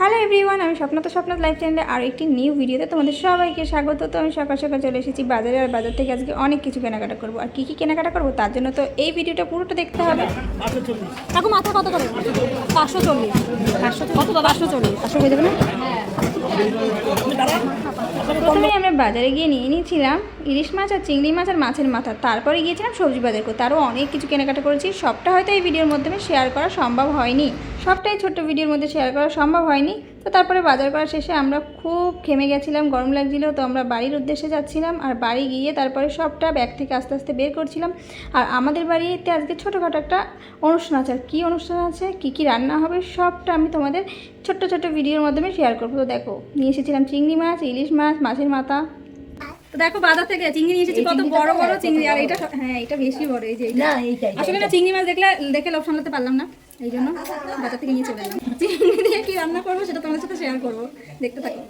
Hello everyone, আমি স্বপ্নাত life চ্যানেলে আর একটি নিউ ভিডিওতে তোমাদের সবাইকে স্বাগত। তো আমি সকাল সকাল চলে এসেছি বাজারে, আর বাজার থেকে আজকে অনেক কিছু কেনাকাটা করবো। আর কী কী কেনাকাটা করবো তার জন্য তো এই ভিডিওটা পুরোটা দেখতে হবে। কাকু মাথা কত করে? 540। 540 হয়ে যাবে না? প্রথমে আমরা বাজারে গিয়ে নিয়ে নিয়েছিলাম ইলিশ মাছ আর চিংড়ি মাছ আর মাছের মাথা। তারপরে গিয়েছিলাম সবজি বাজার করতে, আরও অনেক কিছু কেনাকাটা করেছি। সবটা হয়তো এই ভিডিওর মাধ্যমে শেয়ার করা সম্ভব হয়নি, সবটাই ছোট্ট ভিডিওর মধ্যে শেয়ার করা সম্ভব হয়নি। তো তারপরে বাজার করা শেষে আমরা খুব ঘেমে গেছিলাম, গরম লাগছিলো, তো আমরা বাড়ির উদ্দেশ্যে যাচ্ছিলাম। আর বাড়ি গিয়ে তারপরে সবটা ব্যাগ থেকে আস্তে আস্তে বের করছিলাম। আর আমাদের বাড়িতে আজকে ছোটোখাটো একটা অনুষ্ঠান আছে। আর কী অনুষ্ঠান আছে, কী কী রান্না হবে, সবটা আমি তোমাদের ছোট্ট ছোট্ট ভিডিওর মাধ্যমে শেয়ার করবো। তো দেখো, নিয়ে এসেছিলাম চিংড়ি মাছ, ইলিশ মাছ, মাছের মাথা। তো দেখো বাজার থেকে চিংড়ি নিয়ে এসেছি, কত বড় বড় চিংড়ি। আর এটা হ্যাঁ, এটা বেশি বড়। এই যে আসলে না, চিংড়ি মাছ দেখে লোভ সামলাতে পারলাম না, এই জন্য বাজার থেকে নিয়ে চলে এলাম। চিংড়ি দিয়ে কি রান্না করবো সেটা তোমাদের সাথে শেয়ার করবো, দেখতে থাকো।